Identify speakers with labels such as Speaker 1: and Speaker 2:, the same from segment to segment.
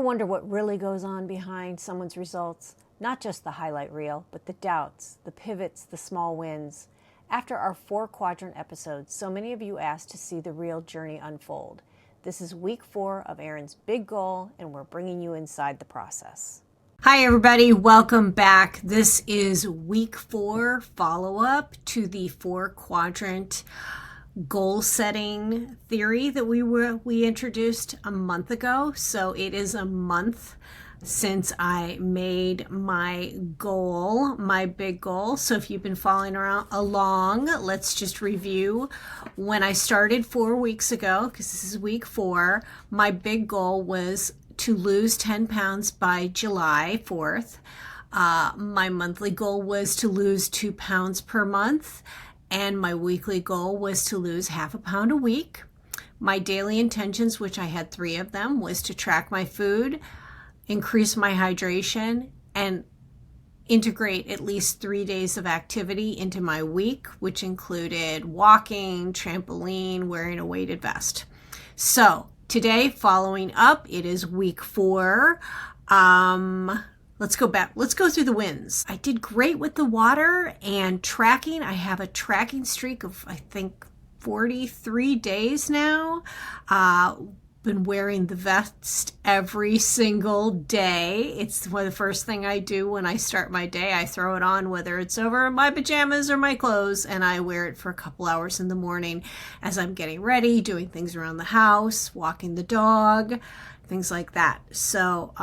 Speaker 1: wonder what really goes on behind someone's results? Not just the highlight reel, but the doubts, the pivots, the small wins. After our 4-quadrant episodes, so many of you asked to see the real journey unfold. This is week 4 of Erin's big goal, and we're bringing you inside the process. Hi, everybody. Welcome back. This is week 4 follow-up to the 4-quadrant goal setting theory that we introduced a month ago. So it is a month since I made my goal, my big goal. So if you've been following along, let's just review. When I started 4 weeks ago, because this is week 4, my big goal was to lose 10 pounds by July 4th. My monthly goal was to lose 2 pounds per month. And my weekly goal was to lose half a pound a week. My daily intentions, which I had 3 of them, was to track my food, increase my hydration, and integrate at least 3 days of activity into my week, which included walking, trampoline, wearing a weighted vest. So today, following up, it is week 4. Let's go back. Let's go through the wins. I did great with the water and tracking. I have a tracking streak of, I think, 43 days now. Been wearing the vest every single day. It's the first thing I do when I start my day. I throw it on, whether it's over my pajamas or my clothes, and I wear it for a couple hours in the morning as I'm getting ready, doing things around the house, walking the dog, things like that. So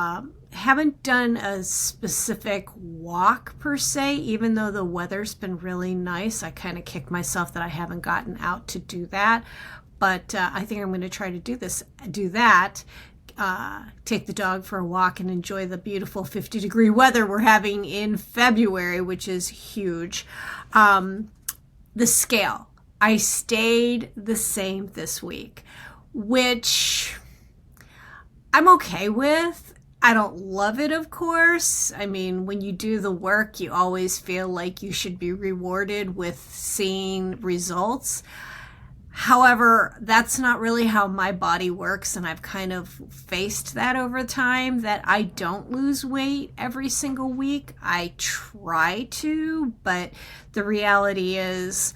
Speaker 1: haven't done a specific walk per se, even though the weather's been really nice. I kind of kick myself that I haven't gotten out to do that. But I think I'm going to try to do that, take the dog for a walk and enjoy the beautiful 50-degree weather we're having in February, which is huge. The scale. I stayed the same this week, which I'm okay with. I don't love it, of course. I mean, when you do the work, you always feel like you should be rewarded with seeing results. However, that's not really how my body works, and I've kind of faced that over time, that I don't lose weight every single week. I try to, but the reality is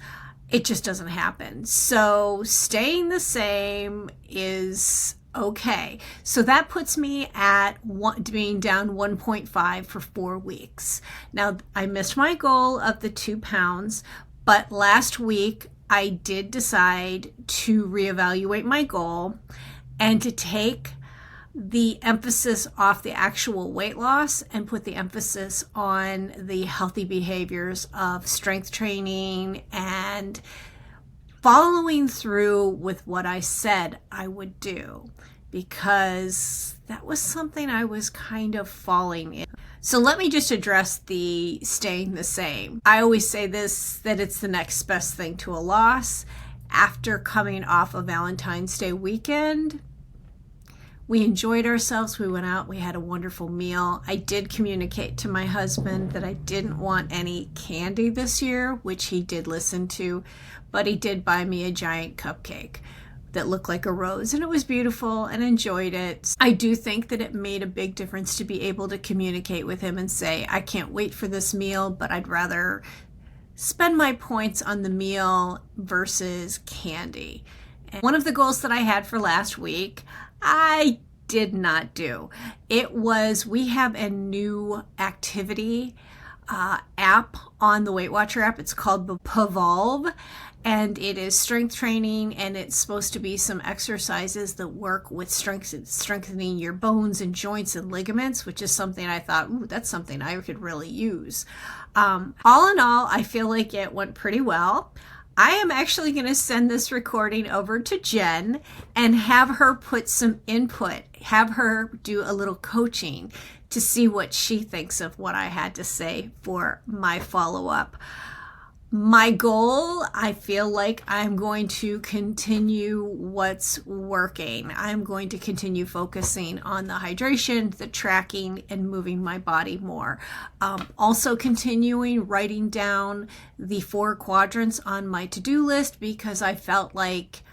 Speaker 1: it just doesn't happen. So staying the same is okay. So that puts me at being down 1.5 for 4 weeks. Now, I missed my goal of the 2 pounds, but last week I did decide to reevaluate my goal and to take the emphasis off the actual weight loss and put the emphasis on the healthy behaviors of strength training and following through with what I said I would do, because that was something I was kind of falling in. So let me just address the staying the same. I always say this, that it's the next best thing to a loss. After coming off a Valentine's Day weekend, we enjoyed ourselves. We went out, we had a wonderful meal. I did communicate to my husband that I didn't want any candy this year, which he did listen to, but he did buy me a giant cupcake that looked like a rose, and it was beautiful and enjoyed it. I do think that it made a big difference to be able to communicate with him and say, I can't wait for this meal, but I'd rather spend my points on the meal versus candy. And one of the goals that I had for last week, I did not do. It was, we have a new activity app on the Weight Watcher app. It's called Evolve, and it is strength training, and it's supposed to be some exercises that work with strengthening your bones and joints and ligaments, which is something I thought, ooh, that's something I could really use. All in all, I feel like it went pretty well. I am actually going to send this recording over to Jen and have her put some input, have her do a little coaching to see what she thinks of what I had to say for my follow-up. My goal, I feel like I'm going to continue what's working. I'm going to continue focusing on the hydration, the tracking, and moving my body more. Also continuing writing down the 4 quadrants on my to-do list, because I felt like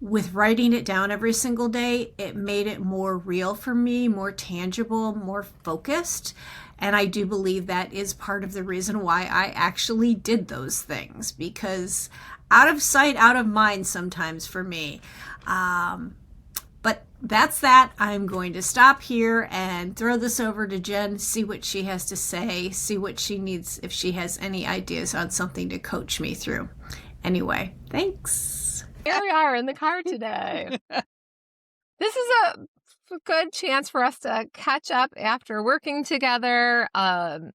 Speaker 1: with writing it down every single day, it made it more real for me, more tangible, more focused. And I do believe that is part of the reason why I actually did those things, because out of sight, out of mind sometimes for me. But that's that. I'm going to stop here and throw this over to Jen, see what she has to say, see what she needs, if she has any ideas on something to coach me through. Anyway, thanks.
Speaker 2: Here we are in the car today. This is a good chance for us to catch up after working together, and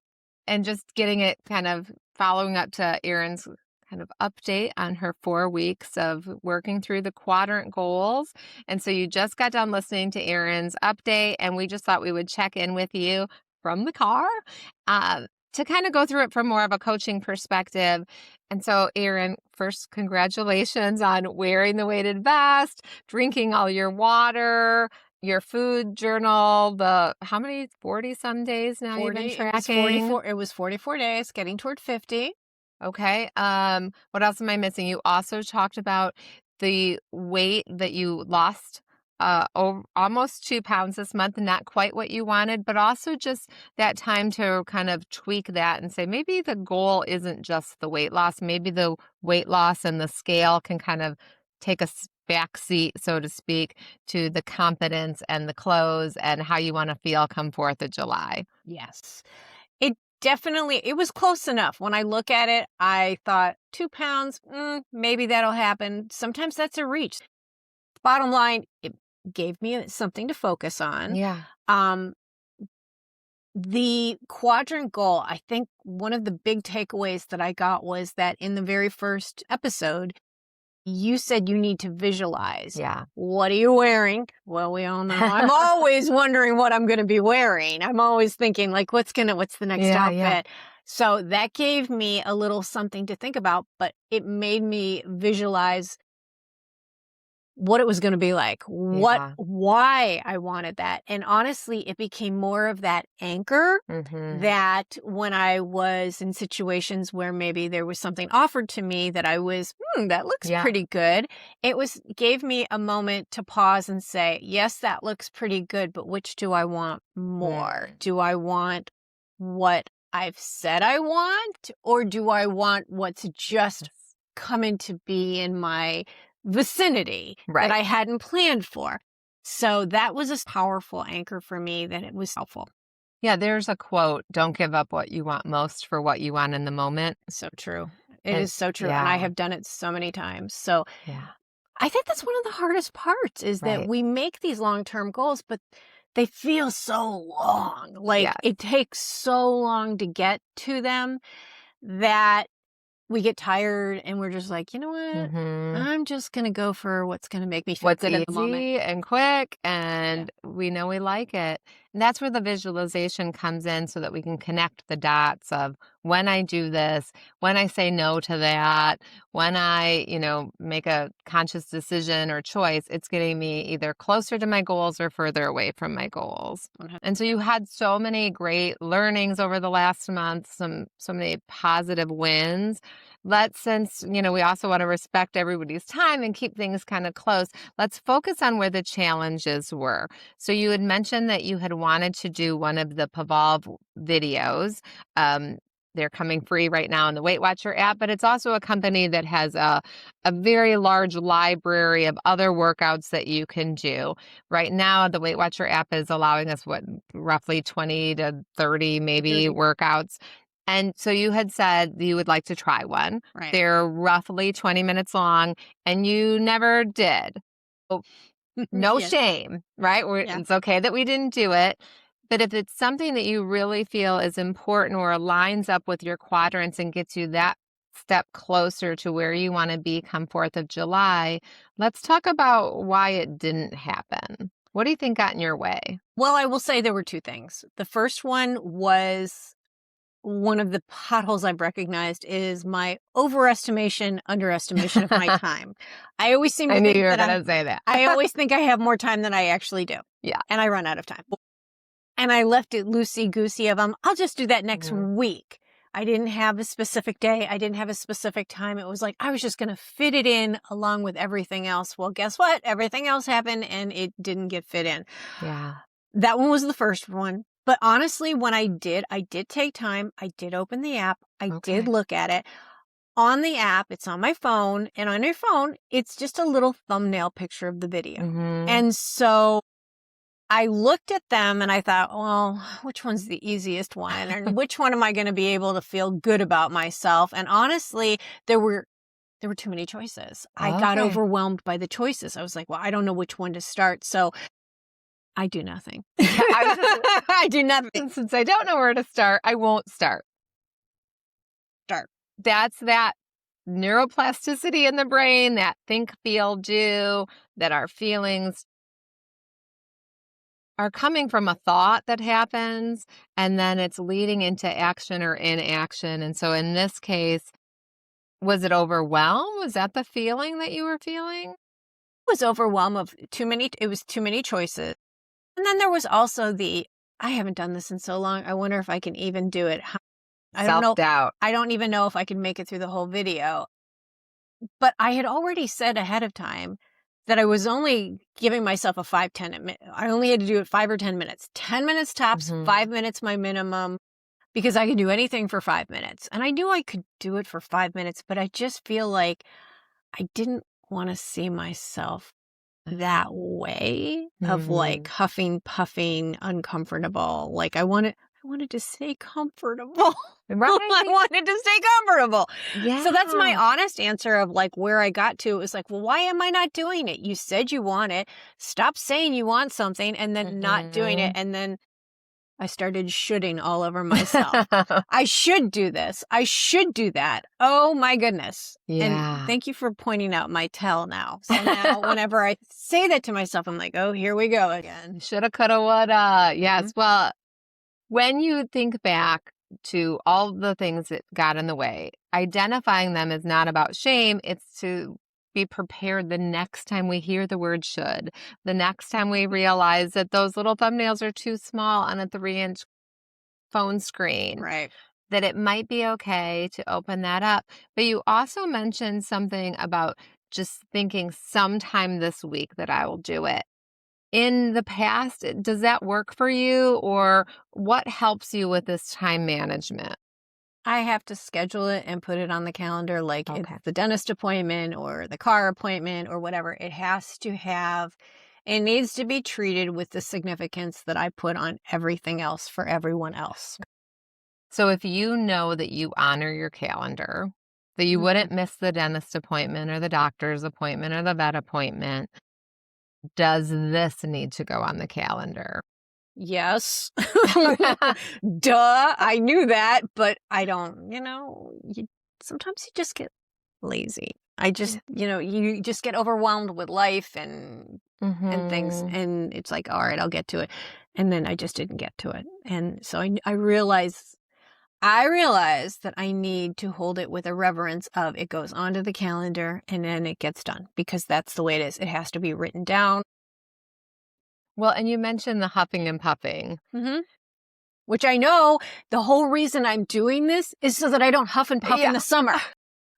Speaker 2: just getting it kind of following up to Erin's kind of update on her 4 weeks of working through the quadrant goals. And so you just got done listening to Erin's update, and we just thought we would check in with you from the car to kind of go through it from more of a coaching perspective. And so, Erin, first, congratulations on wearing the weighted vest, drinking all your water, your food journal, how many, 40 some days now
Speaker 1: 40,
Speaker 2: you've been tracking?
Speaker 1: It was 44 days, getting toward 50.
Speaker 2: Okay. What else am I missing? You also talked about the weight that you lost, almost 2 pounds this month, not quite what you wanted, but also just that time to kind of tweak that and say, maybe the goal isn't just the weight loss. Maybe the weight loss and the scale can kind of take a back seat, so to speak, to the confidence and the clothes and how you want to feel come 4th of July.
Speaker 1: Yes. It was close enough. When I look at it, I thought 2 pounds, maybe that'll happen. Sometimes that's a reach. Bottom line, it gave me something to focus on.
Speaker 2: Yeah.
Speaker 1: The quadrant goal, I think one of the big takeaways that I got was that in the very first episode, you said you need to visualize.
Speaker 2: Yeah.
Speaker 1: What are you wearing? Well, we all know. I'm always wondering what I'm going to be wearing. I'm always thinking, like, what's the next outfit? Yeah. So that gave me a little something to think about, but it made me visualize what it was going to be like, why I wanted that. And honestly, it became more of that anchor that when I was in situations where maybe there was something offered to me that I was, that looks pretty good. It gave me a moment to pause and say, yes, that looks pretty good, but which do I want more? Do I want what I've said I want, or do I want what's just coming to be in my vicinity that I hadn't planned for? So that was a powerful anchor for me, that it was helpful.
Speaker 2: Yeah, there's a quote, don't give up what you want most for what you want in the moment.
Speaker 1: So true. It is so true. And I have done it so many times. So I think that's one of the hardest parts, is that we make these long-term goals, but they feel so long. Like it takes so long to get to them that we get tired and we're just like, you know what? I'm just going to go for what's going to make me feel good in the moment.
Speaker 2: Easy and quick, and we know we like it. And that's where the visualization comes in, so that we can connect the dots of when I do this, when I say no to that, when I, make a conscious decision or choice, it's getting me either closer to my goals or further away from my goals. And so you had so many great learnings over the last month, so many positive wins. Since we also want to respect everybody's time and keep things kind of close, let's focus on where the challenges were. So you had mentioned that you had wanted to do one of the Pavolve videos. They're coming free right now in the Weight Watcher app, but it's also a company that has a very large library of other workouts that you can do. Right now, the Weight Watcher app is allowing us, roughly 20 to 30 maybe workouts. And so you had said you would like to try one.
Speaker 1: Right.
Speaker 2: They're roughly 20 minutes long, and you never did. So no shame, right? It's okay that we didn't do it. But if it's something that you really feel is important or aligns up with your quadrants and gets you that step closer to where you want to be come 4th of July, let's talk about why it didn't happen. What do you think got in your way?
Speaker 1: Well, I will say there were 2 things. The first one was, one of the potholes I've recognized is my underestimation of my time. I always seem to think
Speaker 2: you were going to say that.
Speaker 1: I always think I have more time than I actually do.
Speaker 2: Yeah.
Speaker 1: And I run out of time. And I left it loosey-goosey of, I'll just do that next week. I didn't have a specific day. I didn't have a specific time. It was like I was just going to fit it in along with everything else. Well, guess what? Everything else happened and it didn't get fit in.
Speaker 2: Yeah.
Speaker 1: That one was the first one. But honestly, when I did take time. I did open the app. I did
Speaker 2: Okay.
Speaker 1: look at it. On the app, it's on my phone. And on your phone, it's just a little thumbnail picture of the video.
Speaker 2: Mm-hmm.
Speaker 1: And so I looked at them and I thought, well, which one's the easiest one? And which one am I going to be able to feel good about myself? And honestly, there were too many choices. I got
Speaker 2: Okay.
Speaker 1: overwhelmed by the choices. I was like, well, I don't know which one to start. So I do nothing.
Speaker 2: Yeah,
Speaker 1: I do nothing.
Speaker 2: Since I don't know where to start, I won't start.
Speaker 1: Start.
Speaker 2: That's that neuroplasticity in the brain, that think, feel, do, that our feelings are coming from a thought that happens, and then it's leading into action or inaction. And so in this case, was it overwhelm? Was that the feeling that you were feeling?
Speaker 1: It was overwhelm of too many. It was too many choices. And then there was also I haven't done this in so long. I wonder if I can even do it. I don't know.
Speaker 2: Self-doubt.
Speaker 1: I don't even know if I can make it through the whole video. But I had already said ahead of time that I was only giving myself a 5-10 minute. I only had to do it 5 or 10 minutes. 10 minutes tops, 5 minutes my minimum, because I can do anything for 5 minutes. And I knew I could do it for 5 minutes, but I just feel like I didn't want to see myself that way of like huffing, puffing, uncomfortable. Like I wanted to stay comfortable.
Speaker 2: Right.
Speaker 1: I wanted to stay comfortable.
Speaker 2: Yeah.
Speaker 1: So that's my honest answer of like where I got to. It was like, well, why am I not doing it? You said you want it. Stop saying you want something and then not doing it. And then I started shoulding all over myself. I should do this. I should do that. Oh my goodness.
Speaker 2: Yeah.
Speaker 1: And thank you for pointing out my tell now. So now whenever I say that to myself, I'm like, oh, here we go again.
Speaker 2: Shoulda, coulda, woulda. Yes. Well, when you think back to all the things that got in the way, identifying them is not about shame. It's to be prepared the next time we hear the word should, the next time we realize that those little thumbnails are too small on a 3-inch phone screen.
Speaker 1: Right.
Speaker 2: That it might be okay to open that up. But you also mentioned something about just thinking sometime this week that I will do it. In the past, does that work for you, or what helps you with this time management?
Speaker 1: I have to schedule it and put it on the calendar, like
Speaker 2: Okay.
Speaker 1: it's the dentist appointment or the car appointment or whatever. It needs to be treated with the significance that I put on everything else for everyone else.
Speaker 2: So if you know that you honor your calendar, that you wouldn't miss the dentist appointment or the doctor's appointment or the vet appointment, does this need to go on the calendar?
Speaker 1: Yes. Duh. I knew that, but I don't, sometimes you just get lazy. I just, you just get overwhelmed with life and things. And it's like, all right, I'll get to it. And then I just didn't get to it. And so I realized that I need to hold it with a reverence of it goes onto the calendar and then it gets done, because that's the way it is. It has to be written down.
Speaker 2: Well, and you mentioned the huffing and puffing.
Speaker 1: Which I know the whole reason I'm doing this is so that I don't huff and puff in the summer.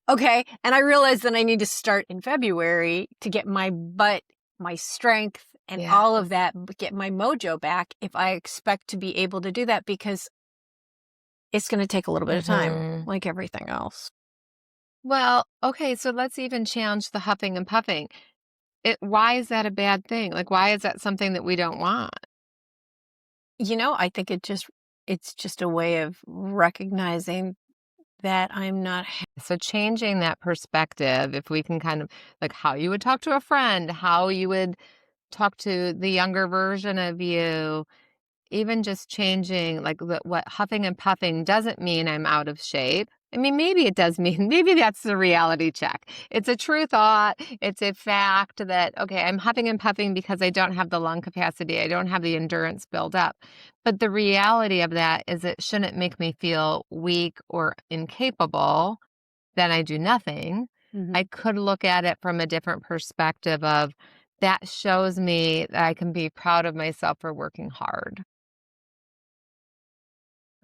Speaker 1: Okay. And I realized that I need to start in February to get my butt, my strength, and all of that, get my mojo back if I expect to be able to do that, because it's going to take a little bit of time, like everything else.
Speaker 2: Well, okay, so let's even challenge the huffing and puffing. Why is that a bad thing? Like, why is that something that we don't want?
Speaker 1: I think it's just a way of recognizing that I'm not.
Speaker 2: So changing that perspective, if we can kind of like how you would talk to a friend, how you would talk to the younger version of you, even just changing like what huffing and puffing doesn't mean I'm out of shape. I mean, maybe it does mean, maybe that's the reality check. It's a true thought. It's a fact that, okay, I'm huffing and puffing because I don't have the lung capacity. I don't have the endurance built up. But the reality of that is it shouldn't make me feel weak or incapable. Then I do nothing. I could look at it from a different perspective of that shows me that I can be proud of myself for working hard.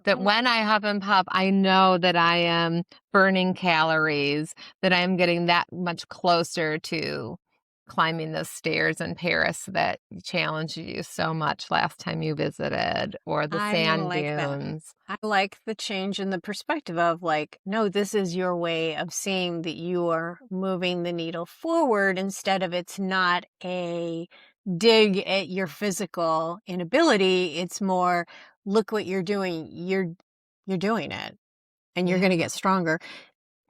Speaker 2: That when I huff and puff, I know that I am burning calories, that I am getting that much closer to climbing the stairs in Paris that challenged you so much last time you visited, or the
Speaker 1: I
Speaker 2: sand
Speaker 1: like that.
Speaker 2: dunes.
Speaker 1: I like the change in the perspective of like, no, this is your way of seeing that you are moving the needle forward instead of it's not a dig at your physical inability. It's more, look what you're doing. You're doing it and you're going to
Speaker 2: Yeah.
Speaker 1: get stronger.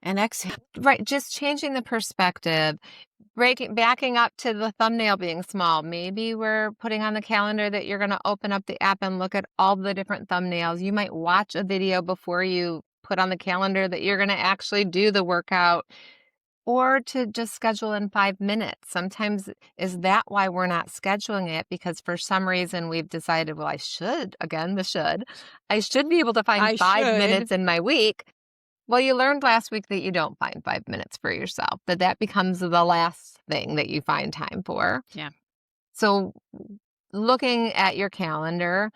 Speaker 1: And exhale.
Speaker 2: Right, just changing the perspective. Backing up to the thumbnail being small. Maybe we're putting on the calendar that you're going to open up the app and look at all the different thumbnails. You might watch a video before you put on the calendar that you're going to actually do the workout, or to just schedule in 5 minutes. Sometimes is that why we're not scheduling it? Because for some reason we've decided, well, I should be able to find 5 minutes in my week. Well, you learned last week that you don't find 5 minutes for yourself, that becomes the last thing that you find time for.
Speaker 1: Yeah.
Speaker 2: So looking at your calendar,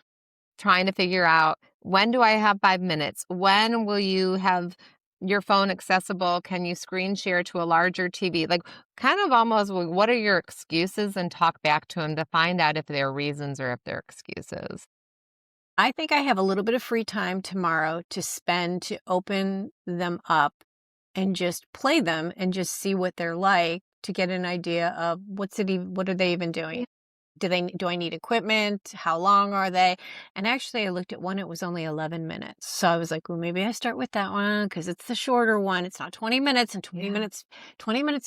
Speaker 2: trying to figure out, when do I have 5 minutes? When will you have your phone accessible? Can you screen share to a larger TV? Like, kind of almost, what are your excuses, and talk back to them to find out if they're reasons or if they're excuses.
Speaker 1: I think I have a little bit of free time tomorrow to spend to open them up and just play them and just see what they're like, to get an idea of what are they even doing? Do I need equipment? How long are they? And actually I looked at one, it was only 11 minutes. So I was like, well, maybe I start with that one because it's the shorter one. It's not 20 minutes, and 20 minutes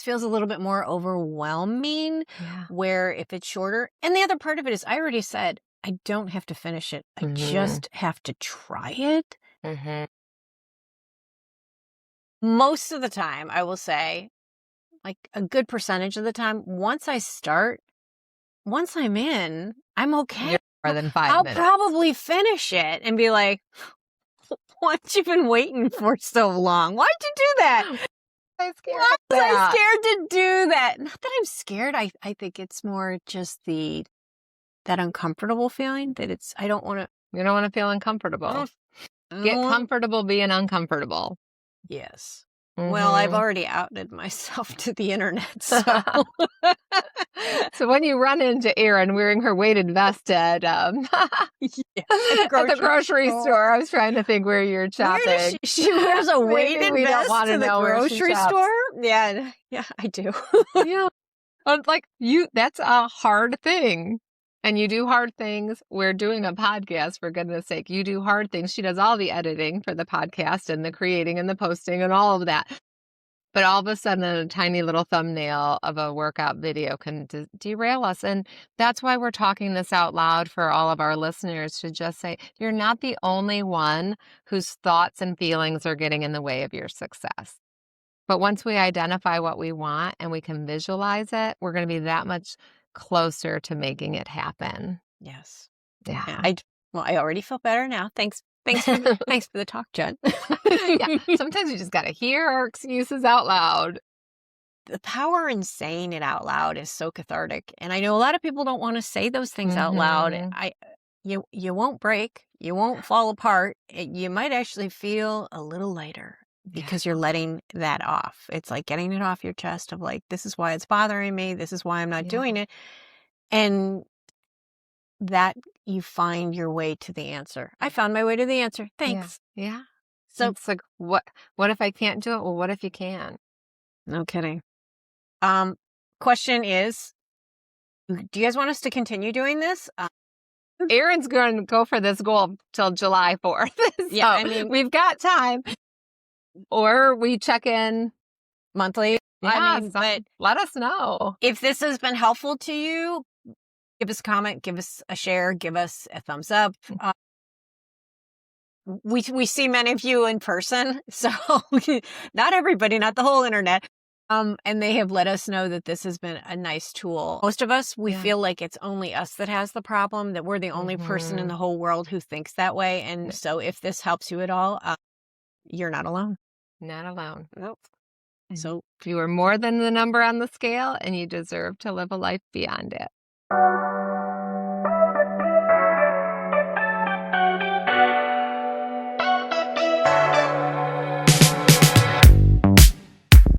Speaker 1: feels a little bit more overwhelming.
Speaker 2: Yeah.
Speaker 1: Where if it's shorter, and the other part of it is, I already said, I don't have to finish it. I just have to try it. Most of the time, I will say, like a good percentage of the time, once I'm in, I'm okay.
Speaker 2: More than 5
Speaker 1: I'll
Speaker 2: minutes.
Speaker 1: probably finish it and be like, what you been waiting for so long? Why'd you do that? Why was I scared to do that? Not that I'm scared. I think it's more just that uncomfortable feeling that I don't want to.
Speaker 2: You don't want to feel uncomfortable. Get comfortable being uncomfortable.
Speaker 1: Yes. Well, I've already outed myself to the internet, so.
Speaker 2: So when you run into Erin wearing her weighted vest at
Speaker 1: at the
Speaker 2: grocery store, I was trying to think where you're shopping.
Speaker 1: She wears a weighted
Speaker 2: we
Speaker 1: vest
Speaker 2: don't want
Speaker 1: to the
Speaker 2: know
Speaker 1: grocery store? Yeah, I do.
Speaker 2: Yeah. Like that's a hard thing. And you do hard things. We're doing a podcast, for goodness sake. You do hard things. She does all the editing for the podcast and the creating and the posting and all of that. But all of a sudden, a tiny little thumbnail of a workout video can derail us. And that's why we're talking this out loud for all of our listeners, to just say, you're not the only one whose thoughts and feelings are getting in the way of your success. But once we identify what we want and we can visualize it, we're going to be that much closer to making it happen.
Speaker 1: Yes.
Speaker 2: Yeah.
Speaker 1: I already feel better now. Thanks for the talk, Jen.
Speaker 2: Yeah. Sometimes you just got to hear our excuses out loud.
Speaker 1: The power in saying it out loud is so cathartic. And I know a lot of people don't want to say those things out loud. You won't break. You won't fall apart. You might actually feel a little lighter because you're letting that off. It's like getting it off your chest of like, this is why it's bothering me. This is why I'm not doing it. And that you find your way to the answer. I found my way to the answer. Thanks.
Speaker 2: Yeah. So it's like, what if I can't do it? Well, what if you can?
Speaker 1: No kidding. Question is, do you guys want us to continue doing this?
Speaker 2: Erin's going to go for this goal till July 4th. So
Speaker 1: yeah, I mean,
Speaker 2: we've got time. Or we check in
Speaker 1: monthly.
Speaker 2: Yeah, but let us know.
Speaker 1: If this has been helpful to you, give us a comment, give us a share, give us a thumbs up. We see many of you in person, so not everybody, not the whole internet. And they have let us know that this has been a nice tool. Most of us, we feel like it's only us that has the problem, that we're the only person in the whole world who thinks that way. And so if this helps you at all, you're not alone.
Speaker 2: Not alone.
Speaker 1: Nope.
Speaker 2: So you are more than the number on the scale, and you deserve to live a life beyond it.